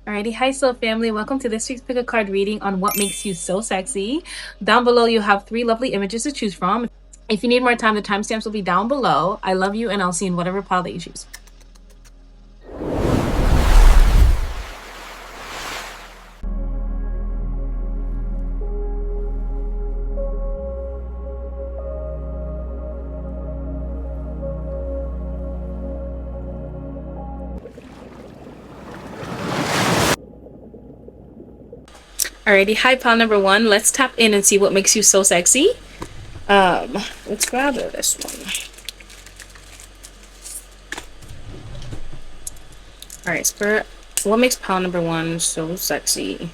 Alrighty, hi soul family, welcome to this week's pick a card reading on what makes you so sexy. Down below you have 3 lovely images to choose from. If you need more time, the timestamps will be down below. I love you and I'll see you in whatever pile that you choose. Alrighty, hi pile number 1. Let's tap in and see what makes you so sexy. Let's grab this one. Alright, Spirit, what makes pile number 1 so sexy?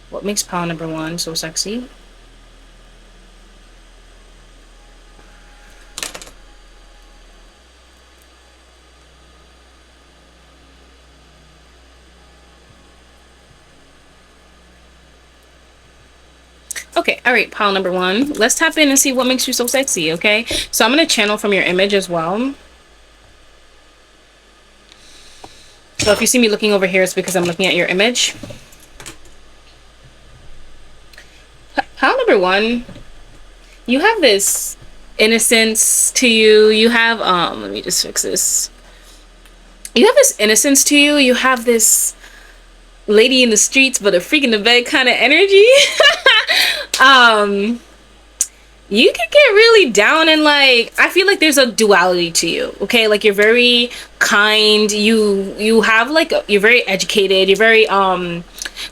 What makes pile number 1 so sexy? Okay, all right, pile number 1. Let's tap in and see what makes you so sexy, okay? So I'm going to channel from your image as well. So if you see me looking over here, it's because I'm looking at your image. Pile number 1, you have this innocence to you. You have, let me just fix this. You have this innocence to you. You have this lady in the streets but a freak in the bed kind of energy. You could get really down and like, I feel like there's a duality to you, okay? Like you're very kind, you have like you're very educated, you're very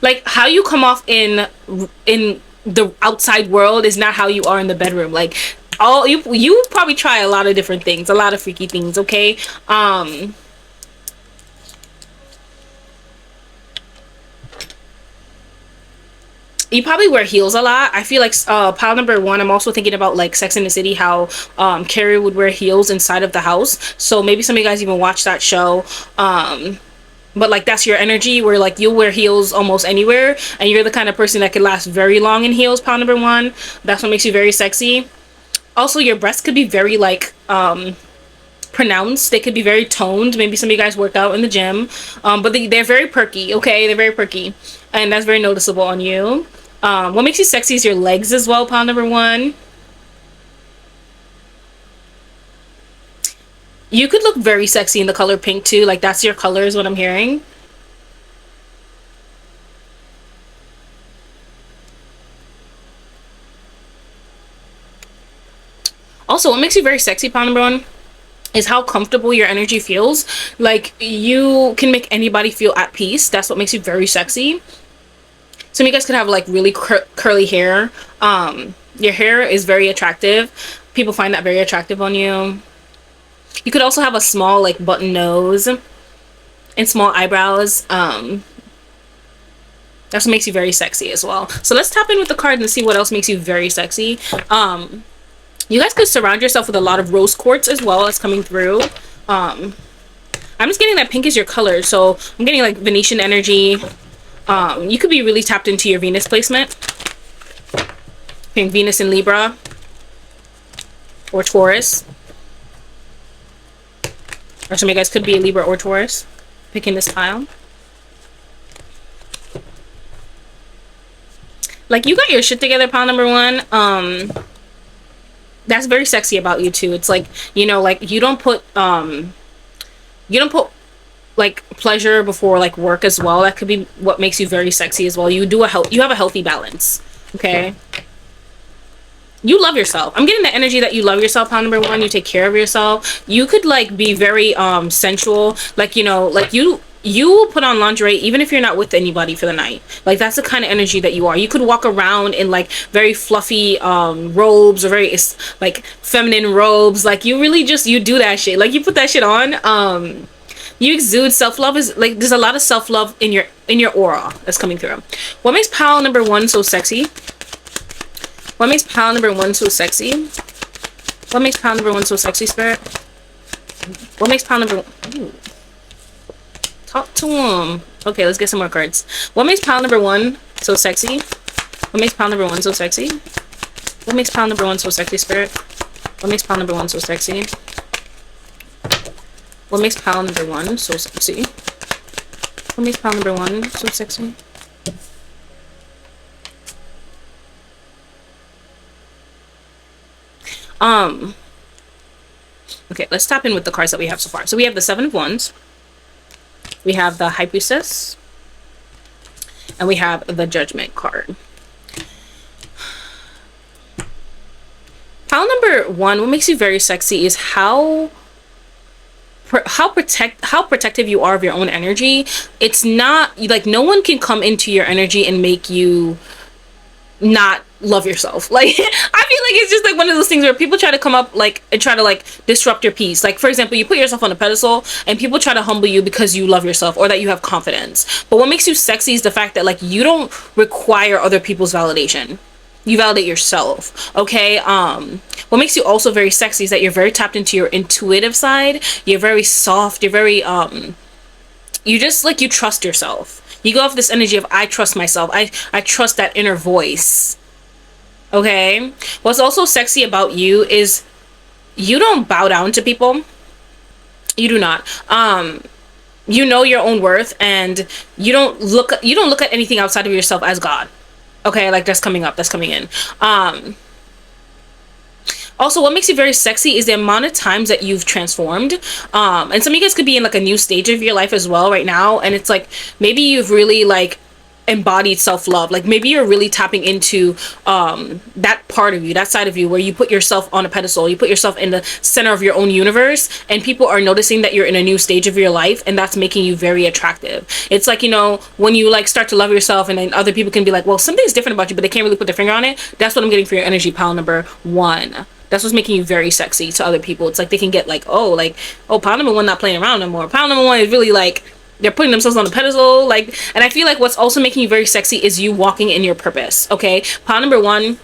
like how you come off in the outside world is not how you are in the bedroom. Like all you probably try a lot of different things, a lot of freaky things, okay? You probably wear heels a lot. I feel like pile number 1, I'm also thinking about like Sex and the City, how Carrie would wear heels inside of the house. So maybe some of you guys even watch that show. But like that's your energy where like you'll wear heels almost anywhere, and you're the kind of person that could last very long in heels. Pile number 1, that's what makes you very sexy. Also, your breasts could be very like pronounced. They could be very toned. Maybe some of you guys work out in the gym, but they're very perky, okay? They're very perky, and that's very noticeable on you. What makes you sexy is your legs as well, pile number 1. You could look very sexy in the color pink too. Like that's your color is what I'm hearing. Also, what makes you very sexy, pile number 1, is how comfortable your energy feels. Like you can make anybody feel at peace. That's what makes you very sexy. Some of you guys could have like really curly hair. Your hair is very attractive. People find that very attractive on you. You could also have a small like button nose and small eyebrows. That's what makes you very sexy as well. So let's tap in with the card and see what else makes you very sexy. You guys could surround yourself with a lot of rose quartz as well as coming through. I'm just getting that pink is your color, so I'm getting like Venetian energy. You could be really tapped into your Venus placement. Pink Venus in Libra or Taurus. Or some of you guys could be a Libra or Taurus picking this pile. Like you got your shit together, pile number 1. That's very sexy about you too. It's like, you know, like you don't put like pleasure before like work as well. That could be what makes you very sexy as well. You have a healthy balance, okay? You love yourself. I'm getting the energy that you love yourself, pile number 1. You take care of yourself. You could like be very sensual, like, you know, like you will put on lingerie even if you're not with anybody for the night. Like that's the kind of energy that you are. You could walk around in like very fluffy robes or very like feminine robes. Like you really just, you do that shit. Like you put that shit on. You exude self-love. Is like there's a lot of self-love in your aura that's coming through. What makes pile number 1 so sexy? What makes pile number 1 so sexy? What makes pile number 1 so sexy, Spirit? What makes pile number 1? Ooh. Talk to him. Okay, let's get some more cards. What makes pile number 1 so sexy? What makes pile number 1 so sexy? What makes pile number 1 so sexy, Spirit? What makes pile number 1 so sexy? What makes pile number 1 so sexy? What makes pile number 1 so sexy? Okay, let's tap in with the cards that we have so far. So we have the 7 of Wands, we have the High Priestess, and we have the Judgment card. Pile number 1, what makes you very sexy is how protective you are of your own energy. It's not like no one can come into your energy and make you not love yourself. Like I feel like it's just like one of those things where people try to come up like and try to like disrupt your peace. Like for example, you put yourself on a pedestal and people try to humble you because you love yourself or that you have confidence. But what makes you sexy is the fact that like you don't require other people's validation. You validate yourself. Okay. What makes you also very sexy is that you're very tapped into your intuitive side. You're very soft. You're very you just like, you trust yourself. You go off this energy of I trust myself. I trust that inner voice. Okay. What's also sexy about you is you don't bow down to people. You do not. You know your own worth, and you don't look at anything outside of yourself as God. Okay, like that's coming up, that's coming in. Also, what makes you very sexy is the amount of times that you've transformed. And some of you guys could be in like a new stage of your life as well right now, and it's like maybe you've really like embodied self-love. Like maybe you're really tapping into that part of you, that side of you where you put yourself on a pedestal, you put yourself in the center of your own universe, and people are noticing that you're in a new stage of your life, and that's making you very attractive. It's like, you know, when you like start to love yourself and then other people can be like, well, something's different about you, but they can't really put their finger on it. That's what I'm getting for your energy, pile number 1. That's what's making you very sexy to other people. It's like they can get like, oh, pile number 1 not playing around no more. Pile number 1 is really like, they're putting themselves on the pedestal. Like, and I feel like what's also making you very sexy is you walking in your purpose. Okay, pile number 1,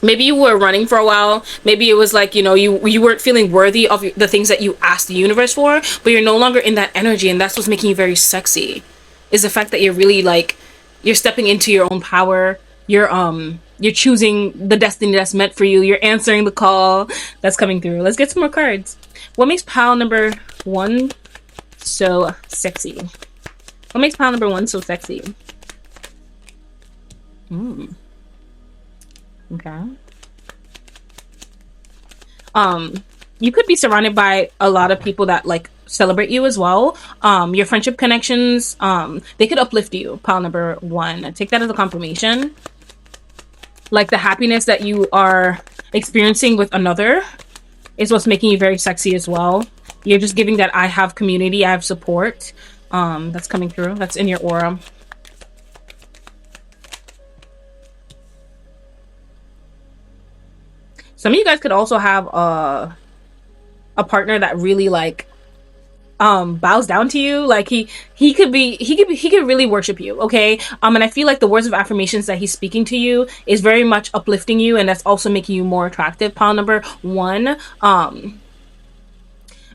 maybe you were running for a while. Maybe it was like, you know, you weren't feeling worthy of the things that you asked the universe for, but you're no longer in that energy, and that's what's making you very sexy, is the fact that you're really like, you're stepping into your own power. You're choosing the destiny that's meant for you. You're answering the call that's coming through. Let's get some more cards. What makes pile number 1 so sexy? What makes pile number 1 so sexy? Okay. You could be surrounded by a lot of people that like celebrate you as well. Your friendship connections, they could uplift you, pile number 1. Take that as a confirmation. Like the happiness that you are experiencing with another is what's making you very sexy as well. You're just giving that I have community, I have support. That's coming through. That's in your aura. Some of you guys could also have a partner that really like bows down to you. Like he could really worship you. Okay. And I feel like the words of affirmations that he's speaking to you is very much uplifting you, and that's also making you more attractive, pile number 1.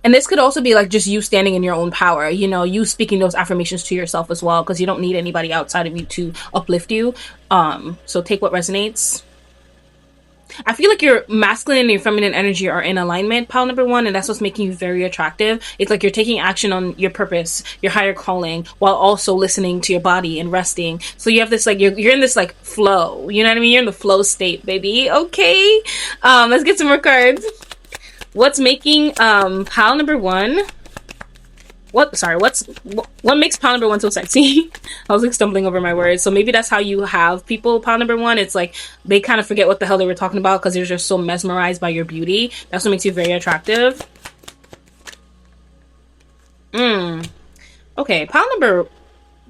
And this could also be like just you standing in your own power, you know, you speaking those affirmations to yourself as well, because you don't need anybody outside of you to uplift you. So take what resonates. I feel like your masculine and your feminine energy are in alignment, pile number 1, and that's what's making you very attractive. It's like you're taking action on your purpose, your higher calling, while also listening to your body and resting. So you have this like, you're in this like flow, you know what I mean? You're in the flow state, baby. Okay. Let's get some more cards. What's making pile number 1? What makes pile number 1 so sexy? I was like stumbling over my words. So maybe that's how you have people, pile number 1. It's like they kind of forget what the hell they were talking about because they're just so mesmerized by your beauty. That's what makes you very attractive. Okay, pile number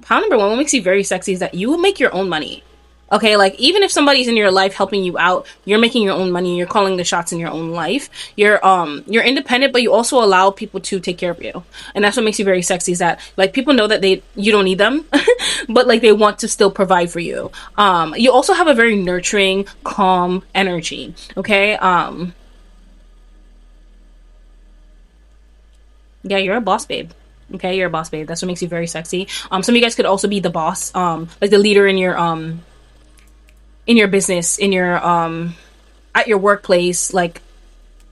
1, what makes you very sexy is that you will make your own money. Okay, like even if somebody's in your life helping you out, you're making your own money, you're calling the shots in your own life. You're independent, but you also allow people to take care of you. And that's what makes you very sexy, is that like people know that you don't need them, but like they want to still provide for you. You also have a very nurturing, calm energy. Okay. Yeah, you're a boss babe. Okay, you're a boss babe. That's what makes you very sexy. Some of you guys could also be the boss, like the leader in your business, in your at your workplace. Like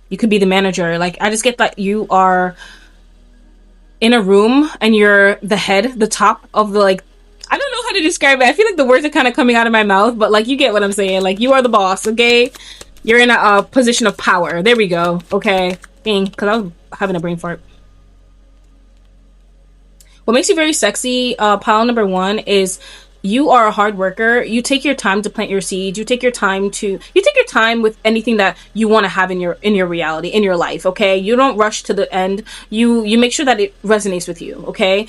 you could be the manager. Like I just get that you are in a room and you're the head, the top of the, like, I don't know how to describe it. I feel like the words are kind of coming out of my mouth, but like, you get what I'm saying. Like, you are the boss, okay? You're in a position of power. There we go. Okay. Because I was having a brain fart. What makes you very sexy, pile number one, is you are a hard worker. You take your time to plant your seeds. You take your time with anything that you want to have in your reality, in your life, okay? You don't rush to the end. You make sure that it resonates with you, okay?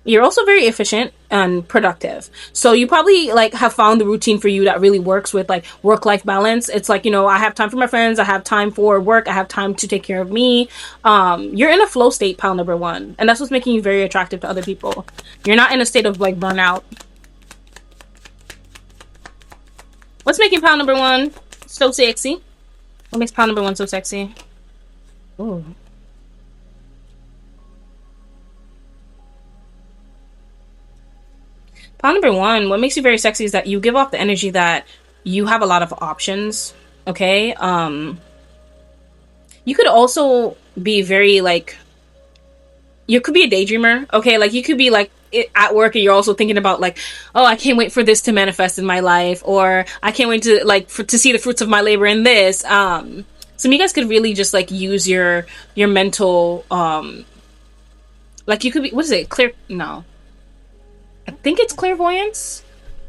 You're also very efficient and productive. So you probably like have found the routine for you that really works with like work-life balance. It's like, you know, I have time for my friends, I have time for work, I have time to take care of me. You're in a flow state, pile number one. And that's what's making you very attractive to other people. You're not in a state of like burnout. What's making pile number one so sexy? What makes pile number one so sexy? Ooh. Pile number one, what makes you very sexy is that you give off the energy that you have a lot of options, okay? You could also be very, like, you could be a daydreamer, okay? Like, you could be, like, at work and you're also thinking about, like, oh, I can't wait for this to manifest in my life, or I can't wait to, like, to see the fruits of my labor in this. Some of you guys could really just, like, use your mental, like, you could be, what is it? No. I think it's clairvoyance.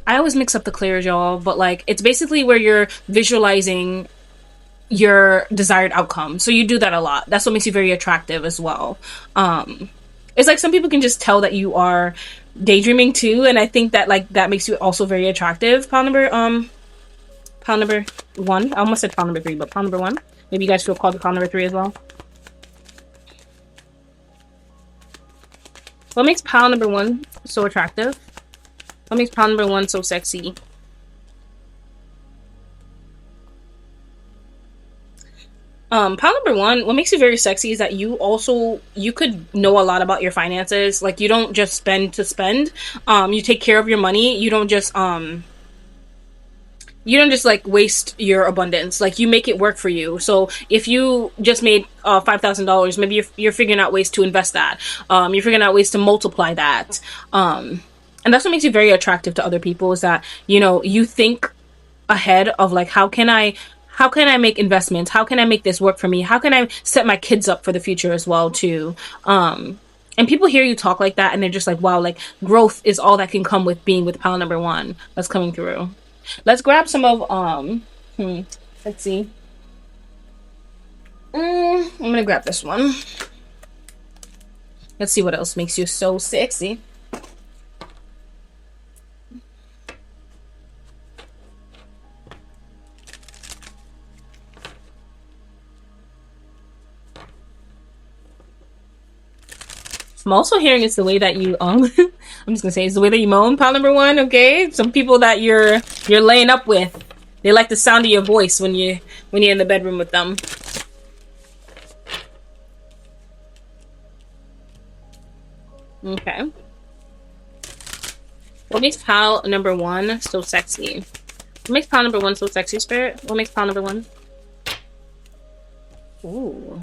I always mix up the clairs, y'all, but like it's basically where you're visualizing your desired outcome. So you do that a lot. That's what makes you very attractive as well. It's like some people can just tell that you are daydreaming too, and I think that like that makes you also very attractive. Pile number one. I almost said pile number three, but pile number one. Maybe you guys feel called to pile number three as well. What makes pile number one so attractive? What makes pile number one so sexy? Pile number one, what makes you very sexy is that you could know a lot about your finances. Like, you don't just spend to spend. You take care of your money. You don't just like waste your abundance. Like, you make it work for you. So if you just made $5,000, maybe you're figuring out ways to invest that. You're figuring out ways to multiply that. And that's what makes you very attractive to other people, is that, you know, you think ahead of like, how can I make investments? How can I make this work for me? How can I set my kids up for the future as well too? And people hear you talk like that and they're just like, wow, like growth is all that can come with being with pile number one. That's coming through. Let's grab some of, let's see. I'm gonna grab this one. Let's see what else makes you so sexy. I'm also hearing it's the way that you, I'm just gonna say it's the way that you moan, pile number one, okay? Some people that you're laying up with, they like the sound of your voice when you're in the bedroom with them. Okay. What makes pile number one so sexy? What makes pile number one so sexy, Spirit? What makes pile number one? Ooh.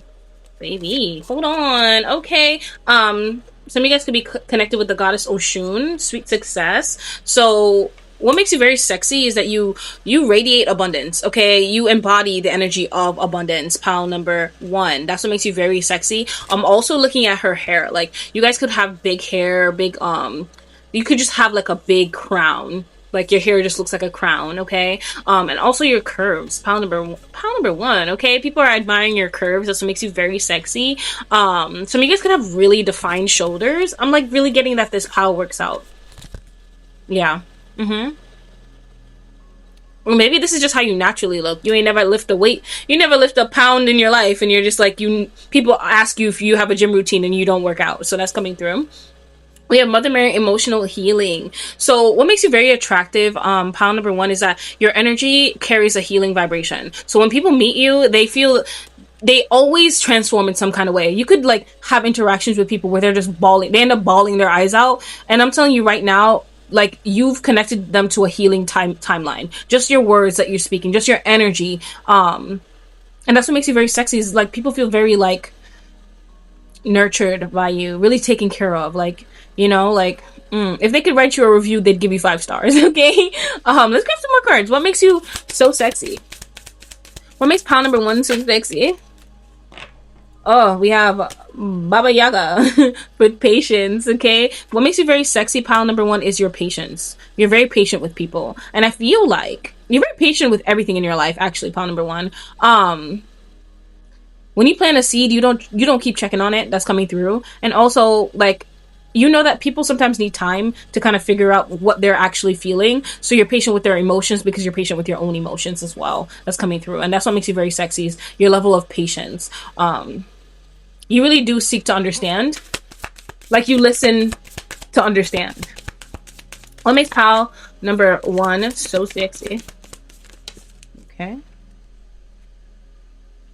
Baby, hold on. Okay. Some of you guys could be connected with the goddess 𝐓𝐚𝐫𝐿, sweet success. So what makes you very sexy is that you radiate abundance, okay? You embody the energy of abundance, pile number one. That's what makes you very sexy. I'm also looking at her hair. Like, you guys could have big hair, big, you could just have like a big crown. Like, your hair just looks like a crown, okay? And also your curves, pile number one, okay? People are admiring your curves. That's what makes you very sexy. Some of you guys could have really defined shoulders. I'm like really getting that this pile works out. Yeah. Or maybe this is just how you naturally look. You ain't never lift a weight. You never lift a pound in your life, and you're just like, people ask you if you have a gym routine and you don't work out. So that's coming through. We have Mother Mary emotional healing. So what makes you very attractive, pile number one, is that your energy carries a healing vibration. So when people meet you, they always transform in some kind of way. You could like have interactions with people where they're just bawling. They end up bawling their eyes out. And I'm telling you right now, like, you've connected them to a healing timeline. Just your words that you're speaking, just your energy. And that's what makes you very sexy, is like people feel very like, nurtured by you, really taken care of. Like, you know, like, if they could write you a review, they'd give you 5 stars. Okay. Let's grab some more cards. What makes you so sexy? What makes pile number 1 so sexy? Oh, we have Baba Yaga with patience. Okay. What makes you very sexy, pile number 1, is your patience. You're very patient with people, and I feel like you're very patient with everything in your life. Actually, pile number 1. When you plant a seed, you don't keep checking on it. That's coming through. And also, like, you know that people sometimes need time to kind of figure out what they're actually feeling. So you're patient with their emotions because you're patient with your own emotions as well. That's coming through. And that's what makes you very sexy, is your level of patience. You really do seek to understand. Like, you listen to understand. What makes pile number 1 so sexy? Okay.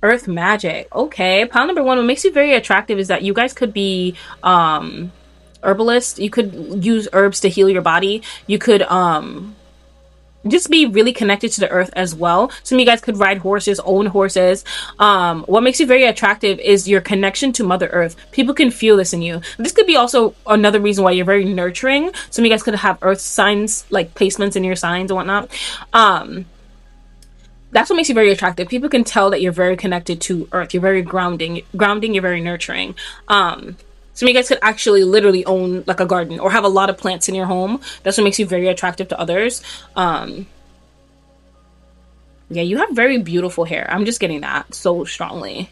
Earth magic. Okay. Pile number 1, what makes you very attractive is that you guys could be herbalist. You could use herbs to heal your body. You could just be really connected to the earth as well. Some of you guys could ride horses, own horses. What makes you very attractive is your connection to Mother Earth. People can feel this in you. This could be also another reason why you're very nurturing. Some of you guys could have earth signs, like placements in your signs and whatnot. That's what makes you very attractive. People can tell that you're very connected to earth. You're very grounding, you're very nurturing. Some of you guys could actually literally own like a garden or have a lot of plants in your home. That's what makes you very attractive to others. Yeah, you have very beautiful hair. I'm just getting that so strongly.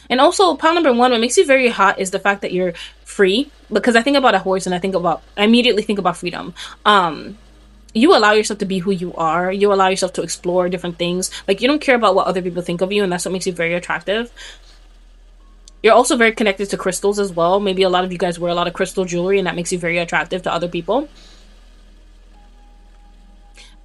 And also, pile number 1, what makes you very hot is the fact that you're free. Because I think about a horse and I immediately think about freedom. You allow yourself to be who you are. You allow yourself to explore different things. Like, you don't care about what other people think of you, and that's what makes you very attractive. You're also very connected to crystals as well. Maybe a lot of you guys wear a lot of crystal jewelry, and that makes you very attractive to other people.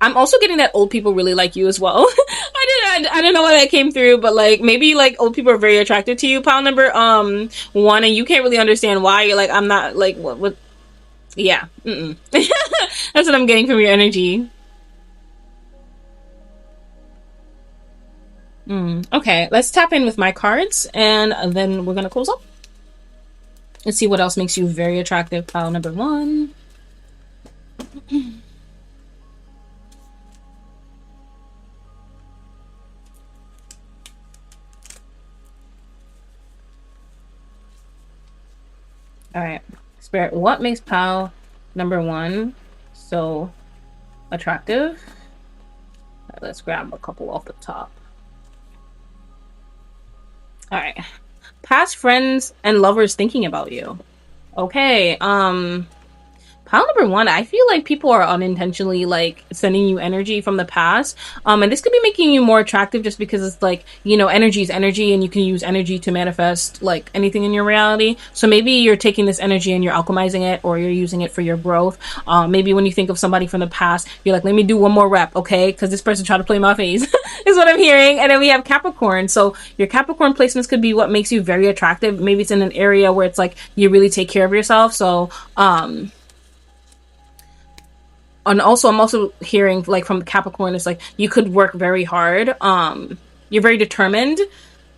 I'm also getting that old people really like you as well. I don't know why that came through, but like, maybe like old people are very attracted to you, pile number 1, and you can't really understand why. You're like, I'm not like what yeah. That's what I'm getting from your energy. Okay, let's tap in with my cards, and then we're gonna close up. Let's see what else makes you very attractive, pile number 1. All right, Spirit, what makes pile number 1 so attractive? All right, let's grab a couple off the top. All right, past friends and lovers thinking about you. Okay, pile number 1, I feel like people are unintentionally like sending you energy from the past. And this could be making you more attractive just because it's like, you know, energy is energy, and you can use energy to manifest like anything in your reality. So maybe you're taking this energy and you're alchemizing it, or you're using it for your growth. Maybe when you think of somebody from the past, you're like, let me do one more rep, okay? Because this person tried to play my face, is what I'm hearing. And then we have Capricorn. So your Capricorn placements could be what makes you very attractive. Maybe it's in an area where it's like you really take care of yourself. So, and also I'm also hearing like from Capricorn, it's like you could work very hard. You're very determined.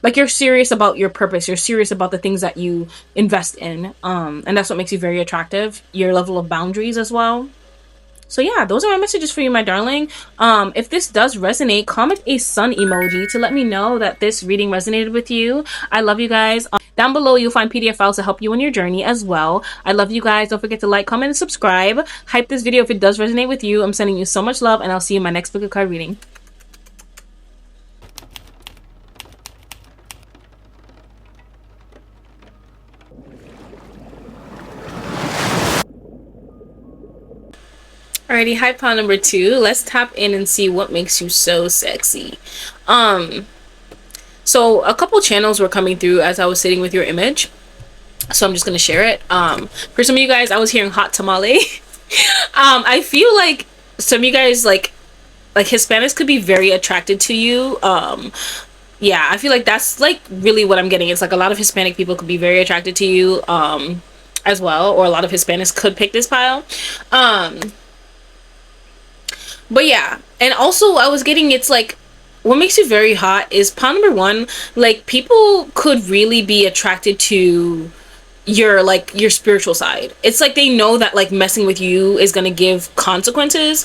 Like, you're serious about your purpose. You're serious about the things that you invest in. And that's what makes you very attractive. Your level of boundaries as well. So yeah, those are my messages for you, my darling. If this does resonate, comment a sun emoji to let me know that this reading resonated with you. I love you guys. Down below, you'll find PDF files to help you on your journey as well. I love you guys. Don't forget to like, comment, and subscribe. Hype this video if it does resonate with you. I'm sending you so much love, and I'll see you in my next book of card reading. Alrighty, hype pile number 2. Let's tap in and see what makes you so sexy. So a couple channels were coming through as I was sitting with your image. So I'm just going to share it. For some of you guys, I was hearing hot tamale. I feel like some of you guys, like Hispanics could be very attracted to you. Yeah, I feel like that's like really what I'm getting. It's like a lot of Hispanic people could be very attracted to you as well. Or a lot of Hispanics could pick this pile. But yeah, and also I was getting, it's like what makes you very hot is pile number one, like people could really be attracted to your like your spiritual side. It's like they know that like messing with you is gonna give consequences,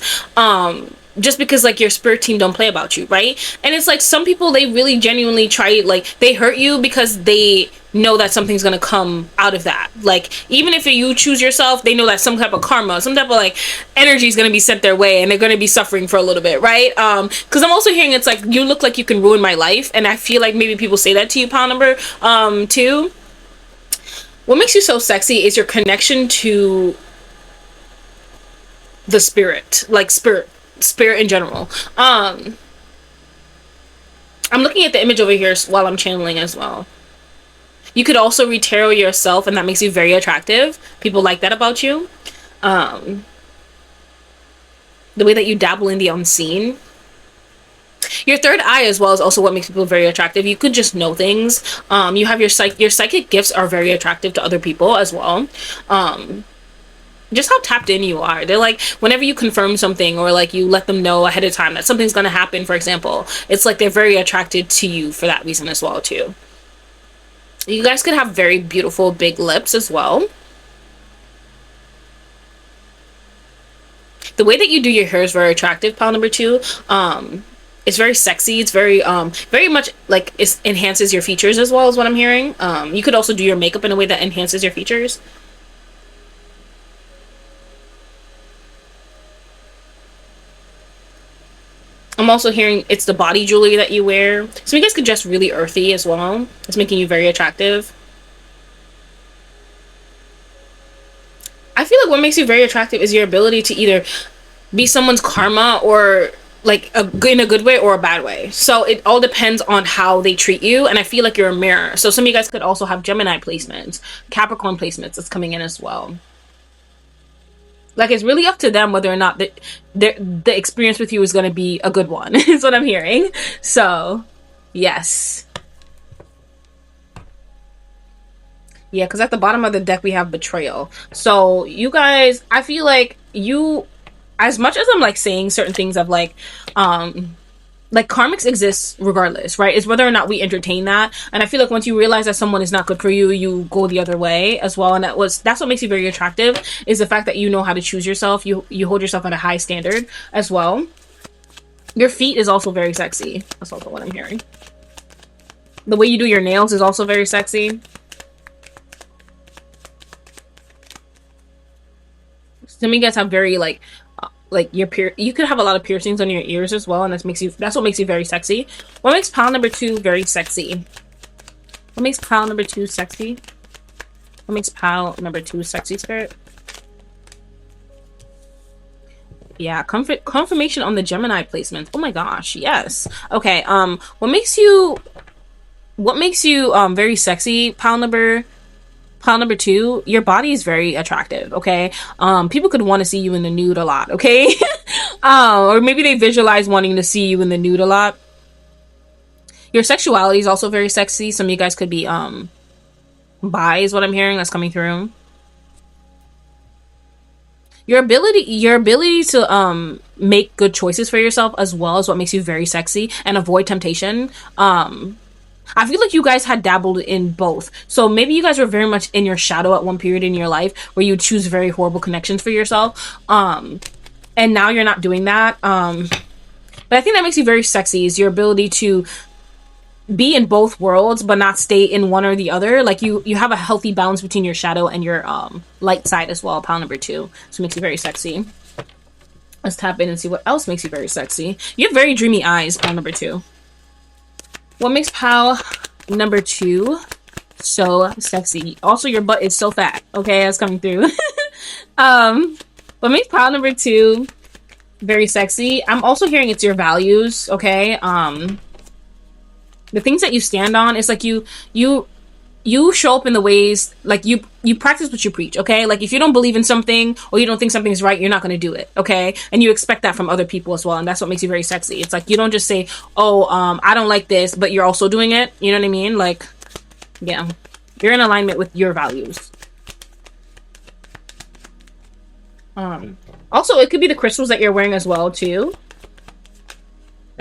just because like your spirit team don't play about you, right? And it's like some people, they really genuinely try, like they hurt you because they know that something's gonna come out of that. Like even if you choose yourself, they know that some type of karma, some type of like energy is gonna be sent their way, and they're gonna be suffering for a little bit, right? Because I'm also hearing it's like you look like you can ruin my life, and I feel like maybe people say that to you, pile number two. What makes you so sexy is your connection to the spirit, like spirit in general. I'm looking at the image over here while I'm channeling as well. You could also retarot yourself, and that makes you very attractive. People like that about you. The way that you dabble in the unseen. Your third eye as well is also what makes people very attractive. You could just know things. You have your psychic gifts are very attractive to other people as well. Just how tapped in you are. They're like, whenever you confirm something or like you let them know ahead of time that something's gonna happen, for example, it's like they're very attracted to you for that reason as well too. You guys could have very beautiful big lips as well. The way that you do your hair is very attractive, pile number two. It's very sexy. It's very very much like it enhances your features as well, is what I'm hearing. You could also do your makeup in a way that enhances your features. I'm also hearing it's the body jewelry that you wear. So you guys could dress really earthy as well. It's making you very attractive. I feel like what makes you very attractive is your ability to either be someone's karma or like in a good way or a bad way. So it all depends on how they treat you, and I feel like you're a mirror. So some of you guys could also have Gemini placements, Capricorn placements that's coming in as well. Like it's really up to them whether or not the experience with you is going to be a good one is what I'm hearing. So yes, yeah, because at the bottom of the deck we have betrayal. So you guys, I feel like you, as much as I'm like saying certain things of like karmics exists regardless, right? It's whether or not we entertain that. And I feel like once you realize that someone is not good for you, you go the other way as well. And that's what makes you very attractive, is the fact that you know how to choose yourself. You hold yourself at a high standard as well. Your feet is also very sexy. That's also what I'm hearing. The way you do your nails is also very sexy. Some of you guys have very like you could have a lot of piercings on your ears as well, and that's what makes you very sexy. What makes pile number two very sexy? What makes pile number two sexy? What makes pile number two sexy, spirit? Yeah, confirmation on the Gemini placement. Oh my gosh, yes. Okay, what makes you very sexy, pile number two? Your body is very attractive, okay? People could want to see you in the nude a lot, okay? Or maybe they visualize wanting to see you in the nude a lot. Your sexuality is also very sexy. Some of you guys could be bi, is what I'm hearing. That's coming through. Your ability to make good choices for yourself as well is what makes you very sexy, and avoid temptation. I feel like you guys had dabbled in both. So maybe you guys were very much in your shadow at one period in your life where you choose very horrible connections for yourself. And now you're not doing that. But I think that makes you very sexy, is your ability to be in both worlds but not stay in one or the other. Like you have a healthy balance between your shadow and your light side as well, pile number two. So it makes you very sexy. Let's tap in and see what else makes you very sexy. You have very dreamy eyes, pile number two. What makes pile number two so sexy? Also, your butt is so fat. Okay, that's coming through. What makes pile number two very sexy? I'm also hearing it's your values. Okay, the things that you stand on. It's like you show up in the ways, like you practice what you preach, okay? Like if you don't believe in something or you don't think something's right, you're not going to do it, okay? And you expect that from other people as well, and that's what makes you very sexy. It's like you don't just say, oh, I don't like this, but you're also doing it. You know what I mean? Like, yeah, you're in alignment with your values. Also, it could be the crystals that you're wearing as well, too.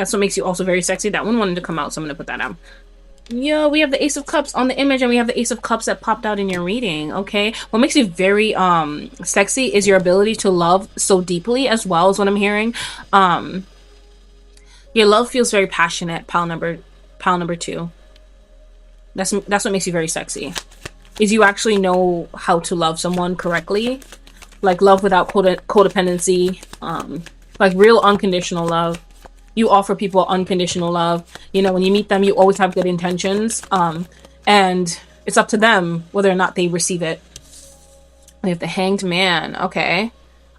That's what makes you also very sexy. That one wanted to come out, so I'm gonna put that out. Yo, we have the Ace of Cups on the image, and we have the Ace of Cups that popped out in your reading. Okay, what makes you very sexy is your ability to love so deeply as well, is what I'm hearing. Your love feels very passionate. Pile number 2. That's what makes you very sexy, is you actually know how to love someone correctly, like love without codependency, like real unconditional love. You offer people unconditional love. You know, when you meet them, you always have good intentions, and it's up to them whether or not they receive it. We have the Hanged Man. Okay.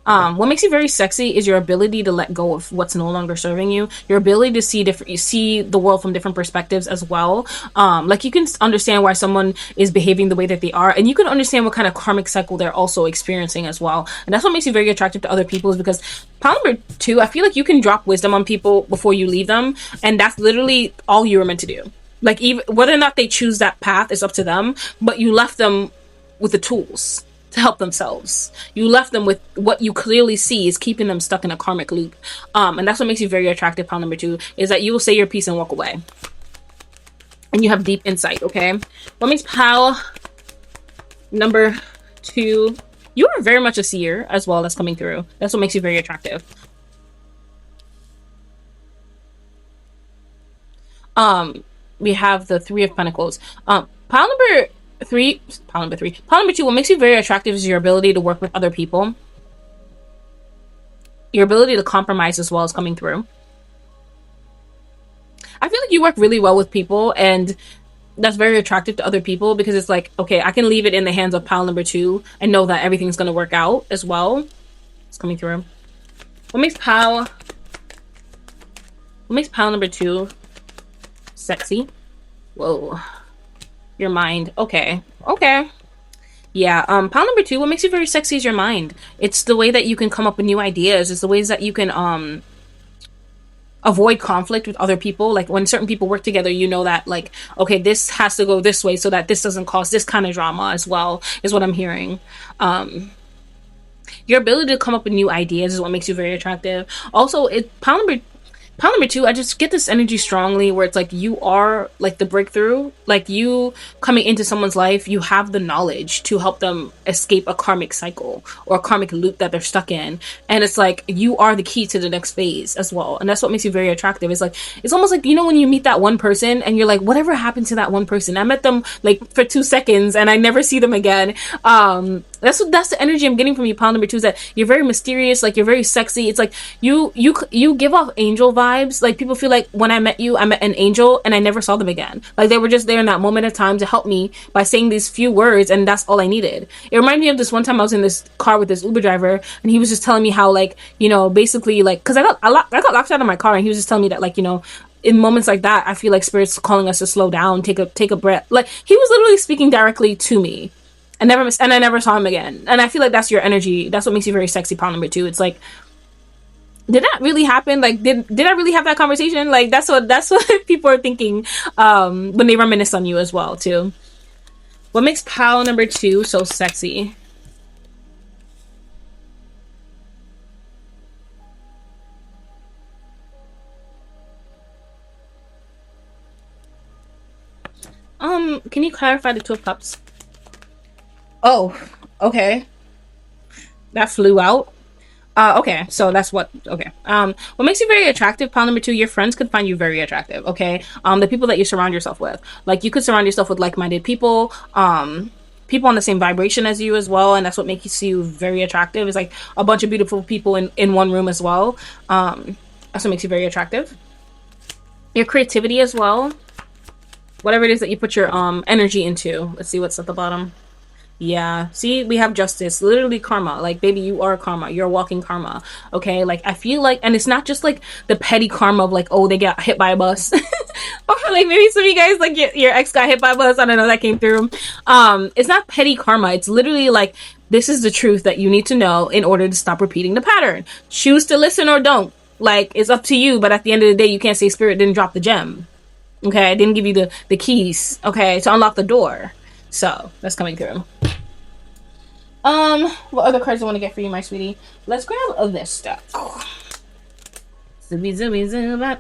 What makes you very sexy is your ability to let go of what's no longer serving you. Your ability to see the world from different perspectives as well. Like you can understand why someone is behaving the way that they are, and you can understand what kind of karmic cycle they're also experiencing as well. And that's what makes you very attractive to other people, is because pile number 2, I feel like you can drop wisdom on people before you leave them, and that's literally all you were meant to do. Like, even whether or not they choose that path is up to them, but you left them with the tools to help themselves. You left them with what you clearly see is keeping them stuck in a karmic loop. And that's what makes you very attractive, pile number 2, is that you will say your piece and walk away. And you have deep insight, okay? What makes pile number 2, you are very much a seer as well. That's coming through. That's what makes you very attractive. We have the 3 of Pentacles. Pile number 2, what makes you very attractive is your ability to work with other people. Your ability to compromise as well is coming through. I feel like you work really well with people, and that's very attractive to other people, because it's like, okay, I can leave it in the hands of pile number 2 and know that everything's going to work out as well. It's coming through. What makes pile number 2 sexy? Whoa. Your mind. Okay. Yeah, pile number 2, what makes you very sexy is your mind. It's the way that you can come up with new ideas. It's the ways that you can avoid conflict with other people. Like, when certain people work together, you know that, like, okay, this has to go this way so that this doesn't cause this kind of drama as well, is what I'm hearing. Your ability to come up with new ideas is what makes you very attractive. Also, pile number 2, I just get this energy strongly where it's like you are like the breakthrough. Like, you coming into someone's life, you have the knowledge to help them escape a karmic cycle or a karmic loop that they're stuck in. And it's like you are the key to the next phase as well. And that's what makes you very attractive. It's like, it's almost like, you know, when you meet that one person and you're like, whatever happened to that one person? I met them like for 2 seconds and I never see them again. That's the energy I'm getting from you, pile number 2, is that you're very mysterious, like you're very sexy. It's like you give off angel vibes. Like, people feel like when I met you, I met an angel and I never saw them again. Like, they were just there in that moment of time to help me by saying these few words, and that's all I needed. It reminded me of this one time I was in this car with this Uber driver, and he was just telling me how, like, you know, basically, like, because I got locked out of my car, and he was just telling me that, like, you know, in moments like that, I feel like spirit's calling us to slow down, take a breath. Like, he was literally speaking directly to me. And I never saw him again. And I feel like that's your energy. That's what makes you very sexy, pile number 2. It's like, did that really happen? Like, did I really have that conversation? Like, that's what people are thinking when they reminisce on you as well too. What makes pile number 2 so sexy? Can you clarify the 2 of Cups? Oh, okay. That flew out. Okay, so that's what, okay. What makes you very attractive, pile number 2, your friends could find you very attractive, okay? The people that you surround yourself with. Like, you could surround yourself with like-minded people, people on the same vibration as you as well, and that's what makes you very attractive. It's like a bunch of beautiful people in one room as well. That's what makes you very attractive. Your creativity as well. Whatever it is that you put your energy into. Let's see what's at the bottom. Yeah, see, we have justice, literally karma. Like, baby, you are karma. You're walking karma. Okay, like, I feel like, and it's not just like the petty karma of like, oh, they got hit by a bus, or like maybe some of you guys, like, your ex got hit by a bus. I don't know, that came through. It's not petty karma. It's literally like, this is the truth that you need to know in order to stop repeating the pattern. Choose to listen or don't. Like, it's up to you, but at the end of the day, you can't say spirit didn't drop the gem. Okay, I didn't give you the keys, okay, to unlock the door. So that's coming through. What other cards do I want to get for you, my sweetie? Let's grab this stuff. Zooby, zooby, zoobop.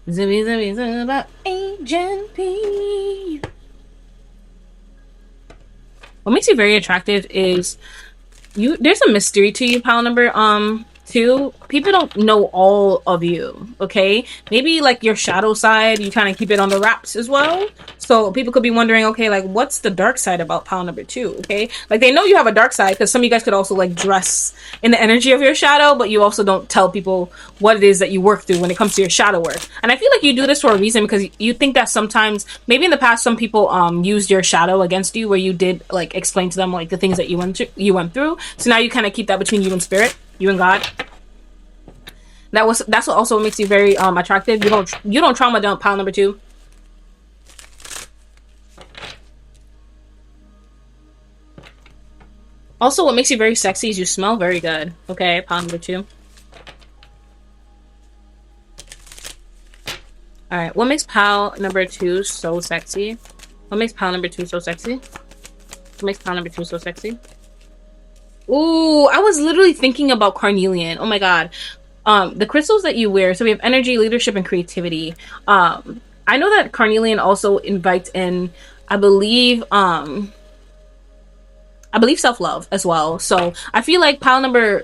Zooby, zooby, zoobop. Agent P. What makes you very attractive is there's a mystery to you, pile number 2. People don't know all of you, okay? Maybe like your shadow side, you kind of keep it on the wraps as well. So people could be wondering, okay, like what's the dark side about pile number 2, okay? Like they know you have a dark side because some of you guys could also like dress in the energy of your shadow, but you also don't tell people what it is that you work through when it comes to your shadow work. And I feel like you do this for a reason, because you think that sometimes, maybe in the past, some people used your shadow against you, where you did like explain to them like the things that you went through. So now you kind of keep that between you and spirit, you and God. That's what also makes you very attractive. You don't trauma dump pile number 2. Also, what makes you very sexy is you smell very good. Okay, pile number 2. All right, what makes pile number 2 so sexy? What makes pile number 2 so sexy? What makes pile number 2 so sexy? Ooh, I was literally thinking about carnelian. Oh my god. The crystals that you wear, so we have energy, leadership, and creativity. I know that carnelian also invites in, I believe self-love as well. So I feel like pile number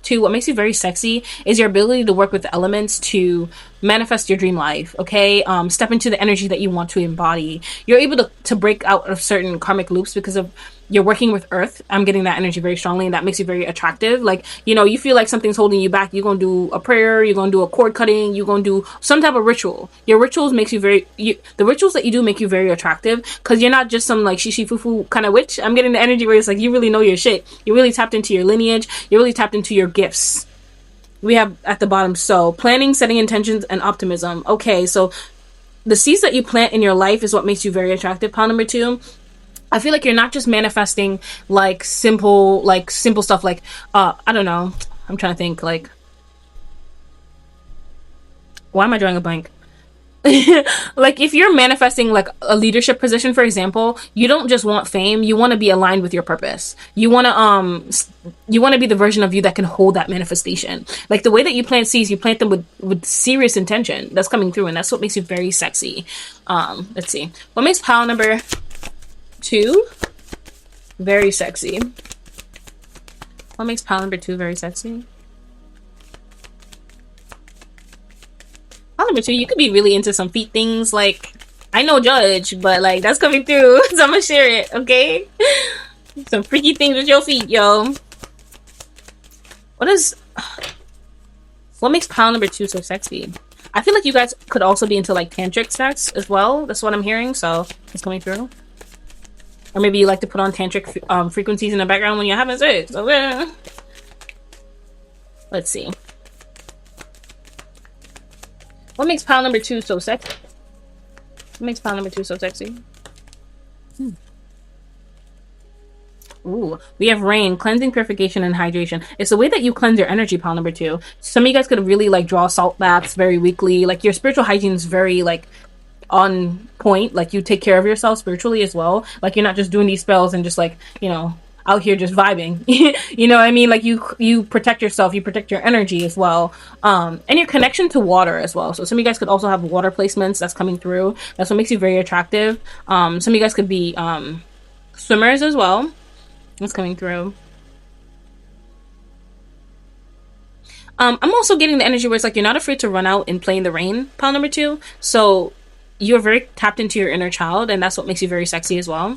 2, what makes you very sexy is your ability to work with the elements to manifest your dream life, okay? Step into the energy that you want to embody. You're able to break out of certain karmic loops because of you're working with earth. I'm getting that energy very strongly, and that makes you very attractive. Like, you know, you feel like something's holding you back, you're gonna do a prayer, you're gonna do a cord cutting, you're gonna do some type of ritual. Your rituals makes you the rituals that you do make you very attractive, because you're not just some like shishi foo kind of witch. I'm getting the energy where it's like you really know your shit. You're really tapped into your lineage. You're really tapped into your gifts. We have at the bottom, so planning, setting intentions, and optimism. Okay, so the seeds that you plant in your life is what makes you very attractive, pile number 2. I feel like you're not just manifesting like simple stuff like I don't know. I'm trying to think, like, why am I drawing a blank? Like if you're manifesting like a leadership position, for example, you don't just want fame, you want to be aligned with your purpose. You want to be the version of you that can hold that manifestation. Like the way that you plant seeds, you plant them with serious intention. That's coming through, and that's what makes you very sexy. Let's see. What makes pile number 2 very sexy? What makes pile number 2 very sexy? Pile number 2, you could be really into some feet things. Like, I know judge, but like that's coming through, so I'm gonna share it, okay? Some freaky things with your feet, yo. What makes pile number 2 so sexy? I feel like you guys could also be into like tantric sex as well. That's what I'm hearing, so it's coming through. Or maybe you like to put on tantric frequencies in the background when you're having sex. Okay. Let's see. What makes pile number 2 so sexy? What makes pile number 2 so sexy? Ooh, we have rain, cleansing, purification, and hydration. It's the way that you cleanse your energy, pile number 2. Some of you guys could really like draw salt baths very weekly. Like your spiritual hygiene is very like on point. Like you take care of yourself spiritually as well. Like you're not just doing these spells and just like, you know, out here just vibing. You know what I mean? Like you protect yourself, you protect your energy as well, and your connection to water as well. So some of you guys could also have water placements that's coming through. That's what makes you very attractive. Some of you guys could be swimmers as well. That's coming through. I'm also getting the energy where it's like you're not afraid to run out and play in the rain, pile number 2. So you're very tapped into your inner child, and that's what makes you very sexy as well.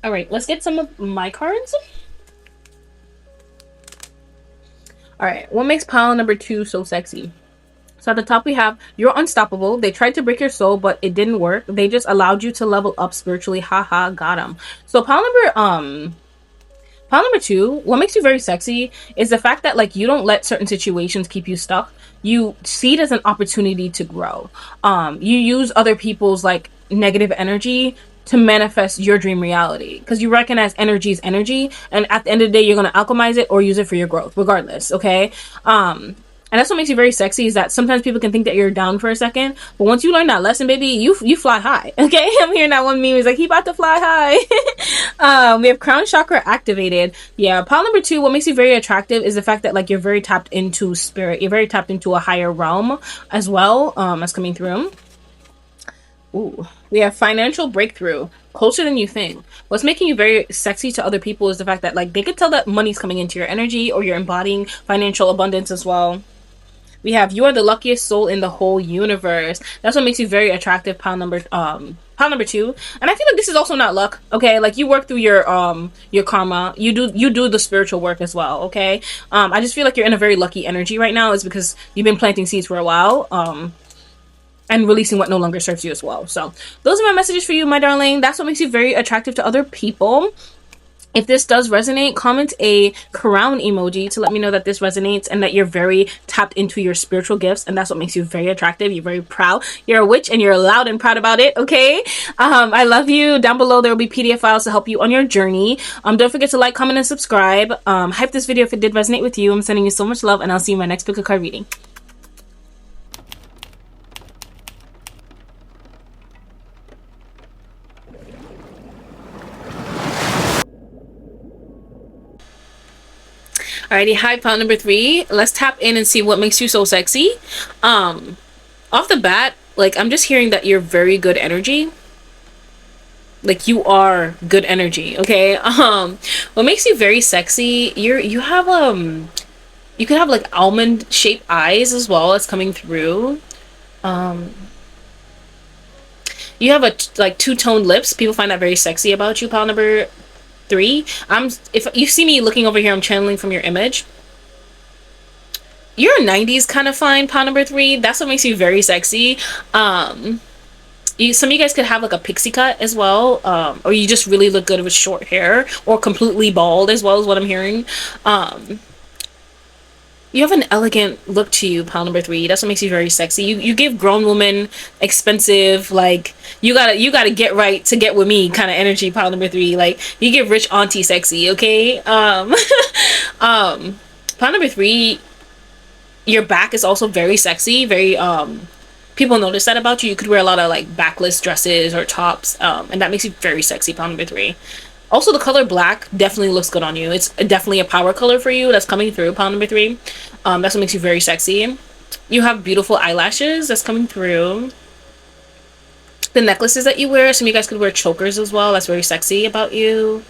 All right, let's get some of my cards. All right, what makes pile number 2 so sexy? So at the top we have, you're unstoppable. They tried to break your soul, but it didn't work. They just allowed you to level up spiritually. Haha, got them. So pile number 2, what makes you very sexy is the fact that like you don't let certain situations keep you stuck. You see it as an opportunity to grow. You use other people's like negative energy to manifest your dream reality, because you recognize energy is energy, and at the end of the day you're going to alchemize it or use it for your growth regardless. Okay, And that's what makes you very sexy, is that sometimes people can think that you're down for a second, but once you learn that lesson, baby, you fly high. Okay, I'm hearing that one meme is like, he about to fly high. We have crown chakra activated. Yeah, pile number 2, what makes you very attractive is the fact that like you're very tapped into spirit. You're very tapped into a higher realm as well. That's coming through. Ooh, we have financial breakthrough, closer than you think. What's making you very sexy to other people is the fact that like they could tell that money's coming into your energy, or you're embodying financial abundance as well. We have, you are the luckiest soul in the whole universe. That's what makes you very attractive, pile number 2. And I feel like this is also not luck, okay? Like you work through your karma. You do the spiritual work as well, okay? I just feel like you're in a very lucky energy right now. It's because you've been planting seeds for a while. And releasing what no longer serves you as well. So those are my messages for you, my darling. That's what makes you very attractive to other people. If this does resonate, comment a crown emoji to let me know that this resonates and that you're very tapped into your spiritual gifts, and that's what makes you very attractive. You're very proud. You're a witch and you're loud and proud about it, okay? I love you. Down below there will be PDF files to help you on your journey. Don't forget to like, comment, and subscribe. Hype this video if it did resonate with you. I'm sending you so much love, and I'll see you in my next pick a card reading. Alrighty, hi, pile number 3. Let's tap in and see what makes you so sexy. Off the bat, like, I'm just hearing that you're very good energy. Like, you are good energy, okay? What makes you very sexy, you have, you could have, like, almond-shaped eyes as well as coming through. You have, like, two-toned lips. People find that very sexy about you, pile number 3. If you see me looking over here, I'm channeling from your image. You're 90s kind of fine, pile number 3. That's what makes you very sexy. Some of you guys could have like a pixie cut as well, or you just really look good with short hair, or completely bald as well, is what I'm hearing. You have an elegant look to you, pile number 3. That's what makes you very sexy. You give grown women expensive, like, you gotta get right to get with me kind of energy, pile number 3. Like, you give rich auntie sexy, okay? Pile number 3, your back is also very sexy, very people notice that about you. You could wear a lot of like backless dresses or tops, and that makes you very sexy, pile number 3. Also, the color black definitely looks good on you. It's definitely a power color for you that's coming through, pile number 3. That's what makes you very sexy. You have beautiful eyelashes that's coming through. The necklaces that you wear, some of you guys could wear chokers as well. That's very sexy about you.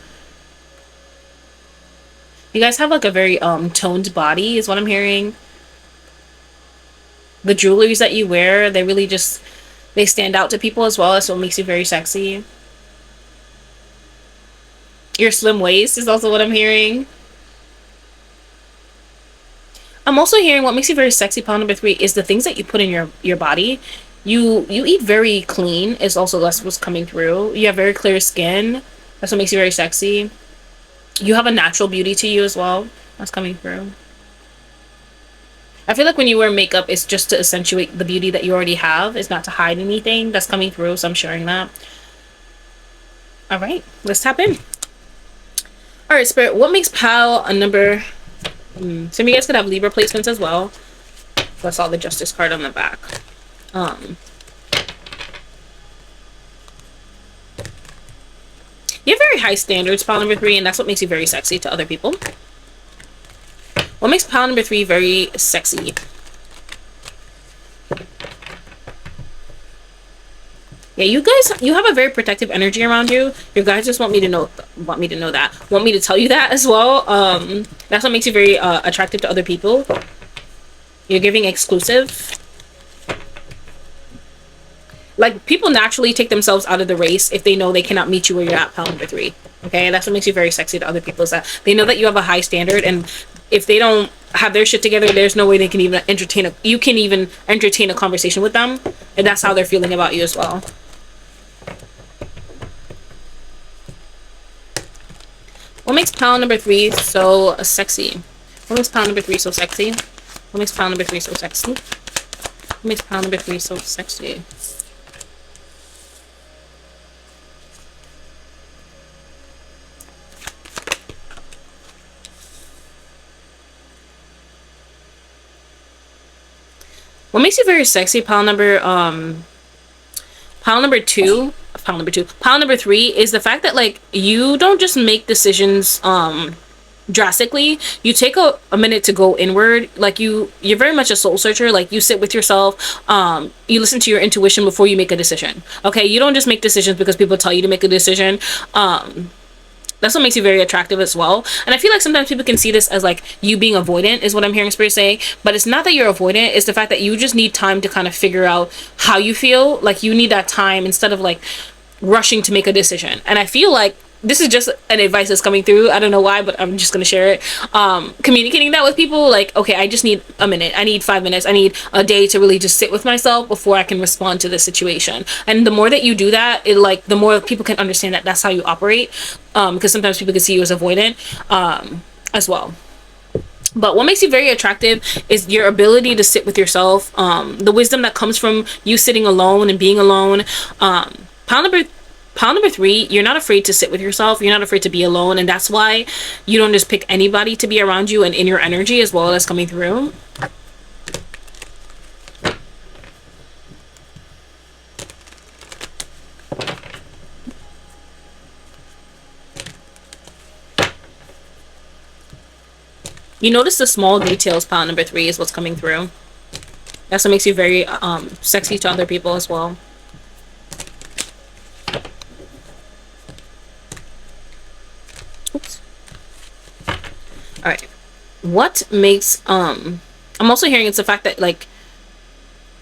You guys have like a very toned body is what I'm hearing. The jewelries that you wear, they really just, they stand out to people as well. That's what makes you very sexy. Your slim waist is also what I'm hearing. I'm also hearing what makes you very sexy, pile number 3, is the things that you put in your body. You eat very clean is also that's what's coming through. You have very clear skin. That's what makes you very sexy. You have a natural beauty to you as well. That's coming through. I feel like when you wear makeup, it's just to accentuate the beauty that you already have. It's not to hide anything. That's coming through, so I'm sharing that. Alright, let's tap in. Alright, Spirit, what makes pile a number... Some of you guys could have Libra placements as well. So I saw the Justice card on the back. You have very high standards, pile number 3, and that's what makes you very sexy to other people. What makes pile number 3 very sexy? Yeah, you guys, you have a very protective energy around you. Your guys just want me to know that. Want me to tell you that as well. That's what makes you very attractive to other people. You're giving exclusive. Like, people naturally take themselves out of the race if they know they cannot meet you where you're at, pile number 3. Okay, that's what makes you very sexy to other people, is that they know that you have a high standard, and if they don't have their shit together, there's no way they can even entertain you can even entertain a conversation with them, and that's how they're feeling about you as well. What makes pile number 3 so sexy? What makes pile number 3 so sexy? What makes pile number 3 so sexy? What makes pile number 3 so sexy? What makes you very sexy, pile number three is the fact that like you don't just make decisions drastically. You take a minute to go inward. Like you're very much a soul searcher. Like you sit with yourself, you listen to your intuition before you make a decision. Okay, you don't just make decisions because people tell you to make a decision. That's what makes you very attractive as well. And I feel like sometimes people can see this as like you being avoidant is what I'm hearing spirit say, but it's not that you're avoidant. It's the fact that you just need time to kind of figure out how you feel. Like you need that time instead of like rushing to make a decision. And I feel like this is just an advice that's coming through. I don't know why, but I'm just gonna share it. Communicating that with people, like, okay, I just need a minute, I need 5 minutes, I need a day to really just sit with myself before I can respond to the situation. And the more that you do that, it like the more people can understand that that's how you operate, because sometimes people can see you as avoidant as well. But what makes you very attractive is your ability to sit with yourself, the wisdom that comes from you sitting alone and being alone. Pile number three, you're not afraid to sit with yourself. You're not afraid to be alone. And that's why you don't just pick anybody to be around you and in your energy as well as coming through. You notice the small details, pile number three, is what's coming through. That's what makes you very sexy to other people as well. Oops. All right. What makes I'm also hearing it's the fact that like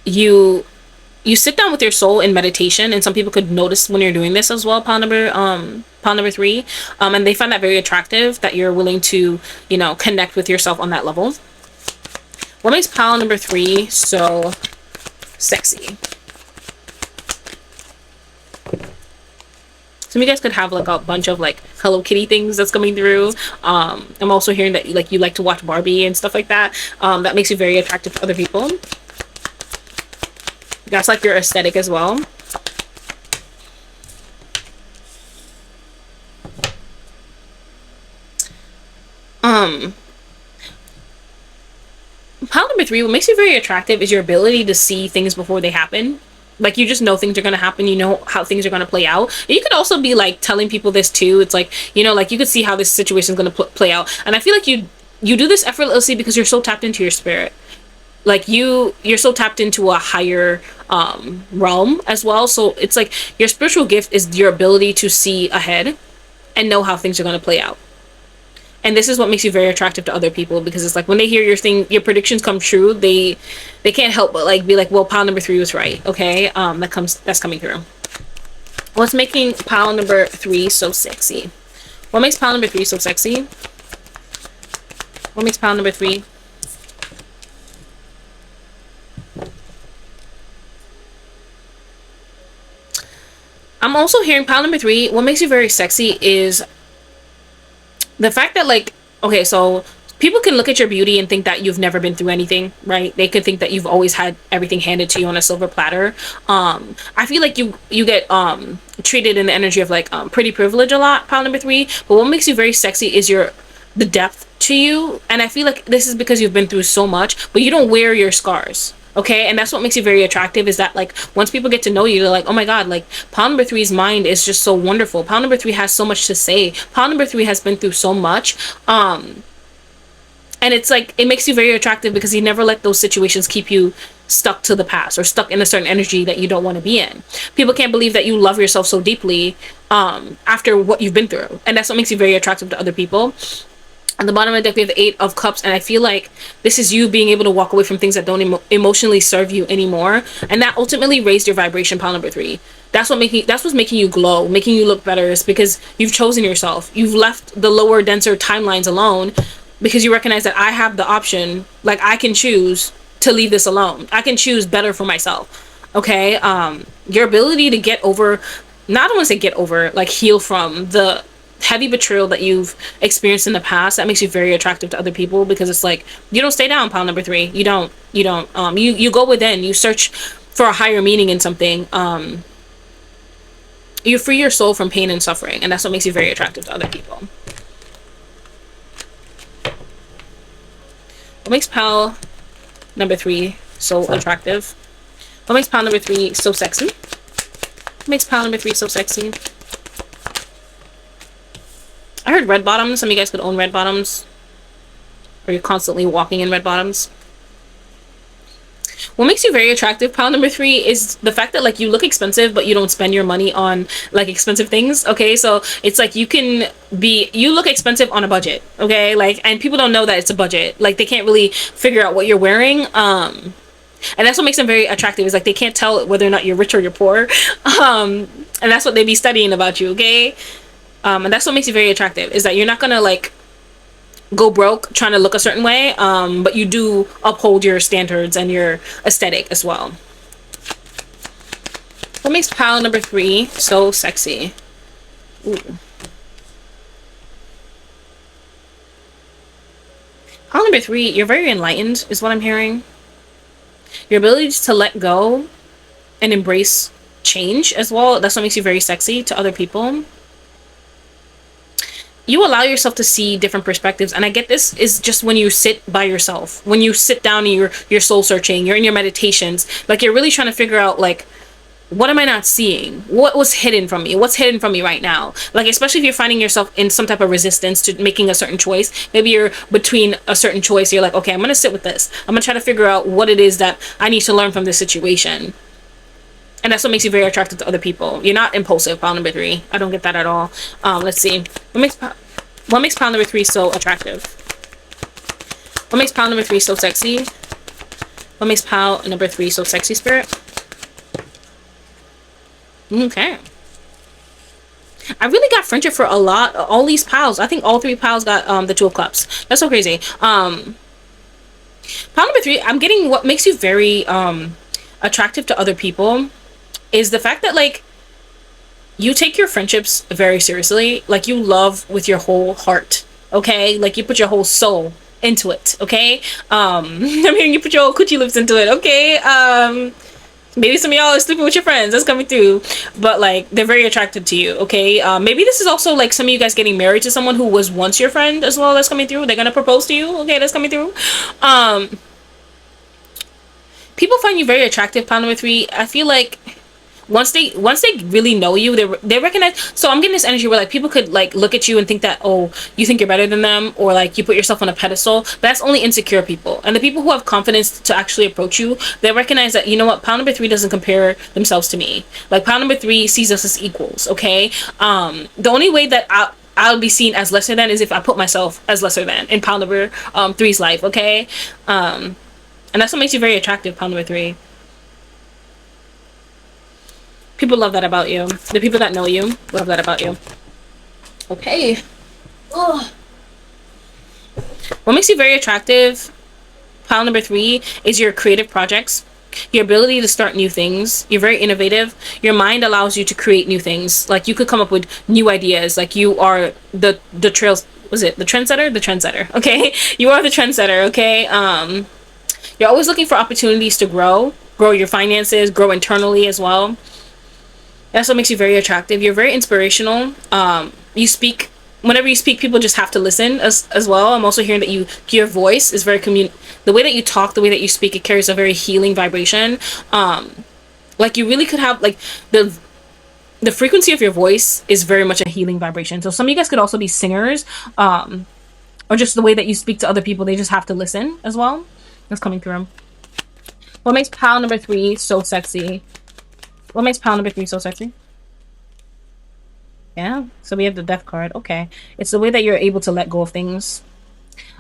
you sit down with your soul in meditation, and some people could notice when you're doing this as well, pile number three, and they find that very attractive that you're willing to, you know, connect with yourself on that level. What makes pile number three so sexy? Some of you guys could have like a bunch of like Hello Kitty things that's coming through. I'm also hearing that like you like to watch Barbie and stuff like that. That makes you very attractive to other people. That's like your aesthetic as well. Pile number three, what makes you very attractive is your ability to see things before they happen. Like you just know things are going to happen. You know how things are going to play out. And you could also be like telling people this too. It's like, you know, like you could see how this situation is going to play out. And I feel like you do this effortlessly because you're so tapped into your spirit. Like you're so tapped into a higher realm as well. So it's like your spiritual gift is your ability to see ahead and know how things are going to play out. And this is what makes you very attractive to other people, because it's like when they hear your predictions come true, they can't help but like be like, well, pile number three was right. Okay, that's coming through. What's making pile number three so sexy? What makes pile number three so sexy? What makes pile number three? I'm also hearing pile number three. What makes you very sexy is the fact that like, okay, so people can look at your beauty and think that you've never been through anything, right? They could think that you've always had everything handed to you on a silver platter. I feel like you get treated in the energy of like pretty privilege a lot, pile number three. But what makes you very sexy is the depth to you. And I feel like this is because you've been through so much, but you don't wear your scars. Okay, and that's what makes you very attractive, is that like once people get to know you, they're like, oh my god, like pile number three's mind is just so wonderful. Pile number three has so much to say. Pile number three has been through so much, and it's like it makes you very attractive because you never let those situations keep you stuck to the past or stuck in a certain energy that you don't want to be in. People can't believe that you love yourself so deeply after what you've been through, and that's what makes you very attractive to other people. At the bottom of the deck, we have the 8 of Cups, and I feel like this is you being able to walk away from things that don't emotionally serve you anymore, and that ultimately raised your vibration, pile number three. That's what's making you glow, making you look better, is because you've chosen yourself. You've left the lower, denser timelines alone because you recognize that I have the option, like I can choose to leave this alone. I can choose better for myself. Okay, your ability to get over, not want to say get over, like heal from the heavy betrayal that you've experienced in the past, that makes you very attractive to other people, because it's like you don't stay down, pile number three. You go within, you search for a higher meaning in something. You free your soul from pain and suffering, and that's what makes you very attractive to other people. What makes pile number three so attractive? What makes pile number 3 so sexy? What makes pile number 3 so sexy? I heard red bottoms. Some of you guys could own red bottoms. Or you're constantly walking in red bottoms. What makes you very attractive, pile number 3, is the fact that like you look expensive but you don't spend your money on like expensive things. Okay, so it's like you look expensive on a budget. Okay, like, and people don't know that it's a budget. Like they can't really figure out what you're wearing. And that's what makes them very attractive, is like they can't tell whether or not you're rich or you're poor. And that's what they be studying about you. Okay, and that's what makes you very attractive, is that you're not gonna like go broke trying to look a certain way, but you do uphold your standards and your aesthetic as well. What makes pile number 3 so sexy? Ooh. Pile number 3, you're very enlightened is what I'm hearing. Your ability to let go and embrace change as well, that's what makes you very sexy to other people. You allow yourself to see different perspectives, and I get this is just when you sit by yourself, when you sit down and you're soul searching, you're in your meditations, like you're really trying to figure out like, what am I not seeing? What was hidden from me? What's hidden from me right now? Like, especially if you're finding yourself in some type of resistance to making a certain choice. Maybe you're between a certain choice. You're like, okay, I'm going to sit with this. I'm going to try to figure out what it is that I need to learn from this situation. And that's what makes you very attractive to other people. You're not impulsive, pile number 3. I don't get that at all. Let's see. What makes pile number 3 so attractive? What makes pile number 3 so sexy? What makes pile number 3 so sexy, spirit? Okay. I really got friendship for all these piles. I think all 3 piles got the 2 of Cups. That's so crazy. Pile number 3, I'm getting what makes you very attractive to other people is the fact that like you take your friendships very seriously. Like you love with your whole heart. Okay, like you put your whole soul into it. Okay, I mean, you put your whole coochie lips into it. Okay, maybe some of y'all are sleeping with your friends. That's coming through, but like they're very attracted to you. Okay, maybe this is also like some of you guys getting married to someone who was once your friend as well. That's coming through. They're gonna propose to you. Okay, that's coming through. People find you very attractive, pile number 3. I feel like once they really know you, they recognize. So I'm getting this energy where like people could like look at you and think that, oh, you think you're better than them, or like you put yourself on a pedestal. But that's only insecure people. And the people who have confidence to actually approach you, they recognize that, you know what, pile number 3 doesn't compare themselves to me. Like pile number 3 sees us as equals. Okay, the only way that I'll be seen as lesser than is if I put myself as lesser than in pile number 3's life. Okay, and that's what makes you very attractive, pile number 3. People love that about you. The people that know you love that about you. Okay. Ugh. What makes you very attractive, pile number 3, is your creative projects. Your ability to start new things. You're very innovative. Your mind allows you to create new things. Like you could come up with new ideas. Like you are the trendsetter? The trendsetter. Okay. You are the trendsetter. Okay. You're always looking for opportunities to grow your finances, grow internally as well. That's what makes you very attractive. You're very inspirational. You speak, whenever you speak, people just have to listen as well. I'm also hearing that your voice is very the way that you talk, the way that you speak, it carries a very healing vibration. Like you really could have like the frequency of your voice is very much a healing vibration. So some of you guys could also be singers, or just the way that you speak to other people, they just have to listen as well. That's coming through. What makes pile number 3 so sexy? What makes pile number 3 so sexy? Yeah, so we have the death card. Okay, it's the way that you're able to let go of things.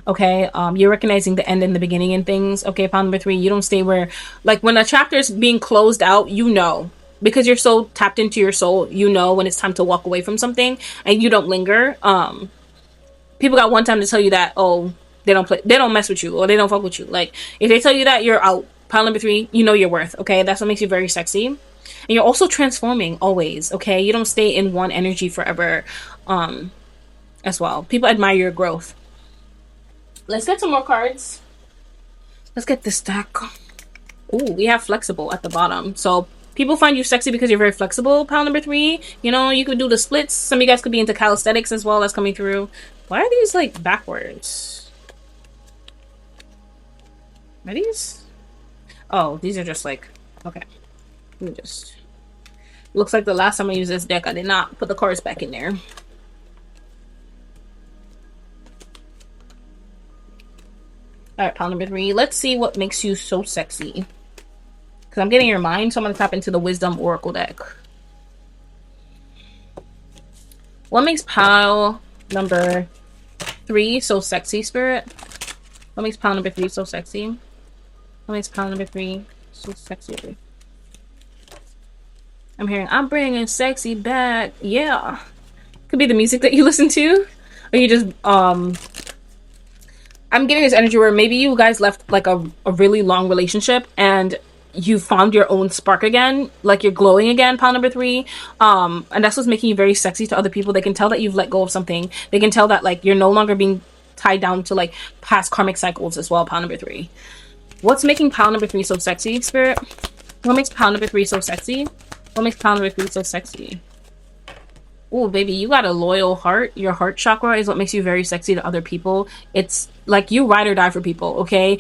Okay, you're recognizing the end and the beginning in things. Okay, pile number 3, you don't stay where, like when a chapter is being closed out, you know, because you're so tapped into your soul, you know when it's time to walk away from something, and you don't linger. People got one time to tell you that, oh, they don't mess with you, or they don't fuck with you. Like if they tell you that, you're out. Pile number 3, you know your worth. Okay, that's what makes you very sexy. And you're also transforming always. Okay, you don't stay in one energy forever. As well, people admire your growth. Let's get some more cards. Let's get this stack. Oh, we have flexible at the bottom. So people find you sexy because you're very flexible, pile number 3. You know, you could do the splits. Some of you guys could be into calisthenics as well. That's coming through. Why are these like backwards? Are these? Oh, these are just like, okay. Let me just, looks like the last time I used this deck, I did not put the cards back in there. All right, pile number 3. Let's see what makes you so sexy. Because I'm getting your mind, so I'm going to tap into the Wisdom Oracle deck. What makes pile number 3 so sexy, Spirit? What makes pile number 3 so sexy? What makes pile number 3 so sexy? I'm hearing, I'm bringing sexy back. Yeah. Could be the music that you listen to. Or you just, I'm getting this energy where maybe you guys left like a really long relationship and you found your own spark again, like you're glowing again, pile number 3. And that's what's making you very sexy to other people. They can tell that you've let go of something. They can tell that like you're no longer being tied down to like past karmic cycles as well, pile number 3. What's making pile number 3 so sexy, Spirit? What makes pile number 3 so sexy? What makes pile number 3 so sexy? Oh, baby, you got a loyal heart. Your heart chakra is what makes you very sexy to other people. It's like you ride or die for people, okay?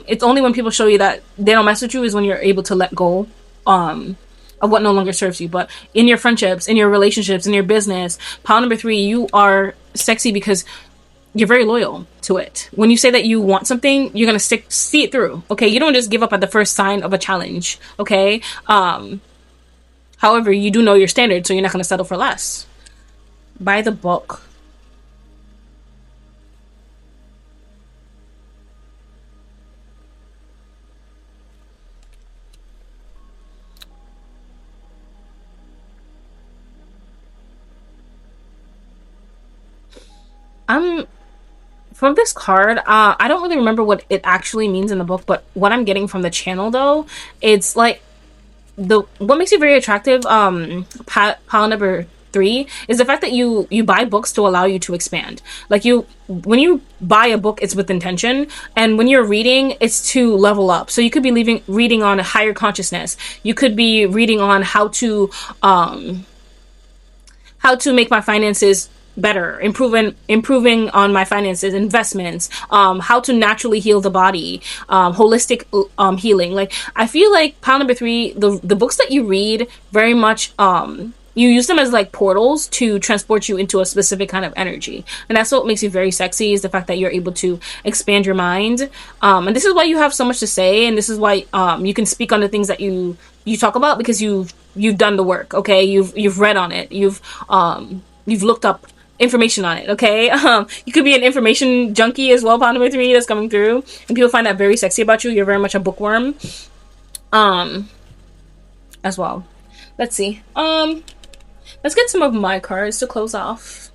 It's only when people show you that they don't mess with you is when you're able to let go of what no longer serves you. But in your friendships, in your relationships, in your business, pile number 3, you are sexy because you're very loyal to it. When you say that you want something, you're gonna see it through, okay? You don't just give up at the first sign of a challenge, okay? However, you do know your standards, so you're not going to settle for less. By the book. From this card, I don't really remember what it actually means in the book, but what I'm getting from the channel, though, it's like, what makes you very attractive, pile number 3, is the fact that you buy books to allow you to expand. Like when you buy a book, it's with intention, and when you're reading, it's to level up. So you could be reading on a higher consciousness. You could be reading on how to make my finances better, improving on my finances, investments, how to naturally heal the body, holistic healing. Like I feel like pile number 3, the books that you read very much you use them as like portals to transport you into a specific kind of energy, and that's what makes you very sexy, is the fact that you're able to expand your mind, and this is why you have so much to say, and this is why you can speak on the things that you talk about, because you've done the work, okay? You've read on it, you've looked up information on it, okay? You could be an information junkie as well, pile number 3, that's coming through, and people find that very sexy about you. You're very much a bookworm as well. Let's see, let's get some of my cards to close off.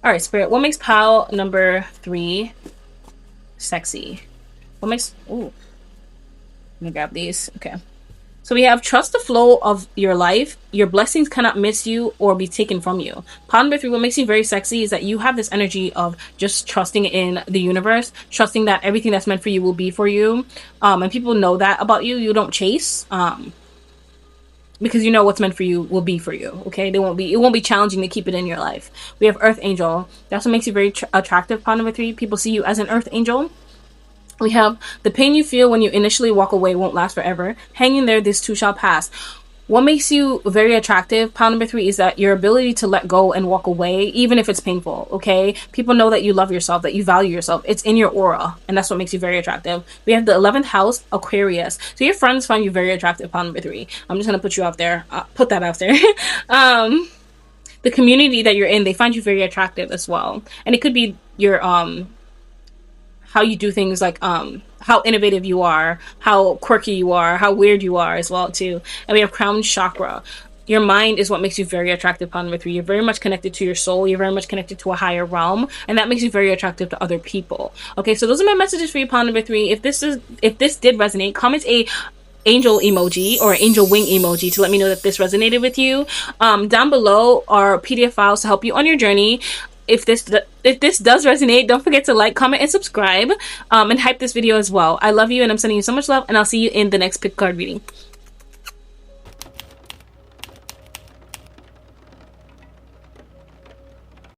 All right, Spirit, what makes pile number 3 sexy? What makes, ooh, let me grab these. Okay, so we have trust the flow of your life. Your blessings cannot miss you or be taken from you. Pile number 3, what makes you very sexy is that you have this energy of just trusting in the universe, trusting that everything that's meant for you will be for you. And people know that about you. You don't chase, because you know what's meant for you will be for you, okay? It won't be challenging to keep it in your life. We have Earth Angel. That's what makes you very attractive, pile number 3. People see you as an Earth Angel. We have the pain you feel when you initially walk away won't last forever. Hang in there, this too shall pass. What makes you very attractive, pile number 3, is that your ability to let go and walk away, even if it's painful, okay? People know that you love yourself, that you value yourself. It's in your aura, and that's what makes you very attractive. We have the 11th house, Aquarius. So your friends find you very attractive, pile number 3. I'm just going to put you out there. Put that out there. The community that you're in, they find you very attractive as well. And it could be your how you do things, like how innovative you are, how quirky you are, how weird you are as well too. And we have crown chakra. Your mind is what makes you very attractive, pile number 3. You're very much connected to your soul. You're very much connected to a higher realm, and that makes you very attractive to other people. Okay, so those are my messages for you, pile number 3. If this did resonate, comment a angel emoji or angel wing emoji to let me know that this resonated with you. Down below are PDF files to help you on your journey. If this does resonate, don't forget to like, comment, and subscribe, and hype this video as well. I love you, and I'm sending you so much love, and I'll see you in the next pick card reading.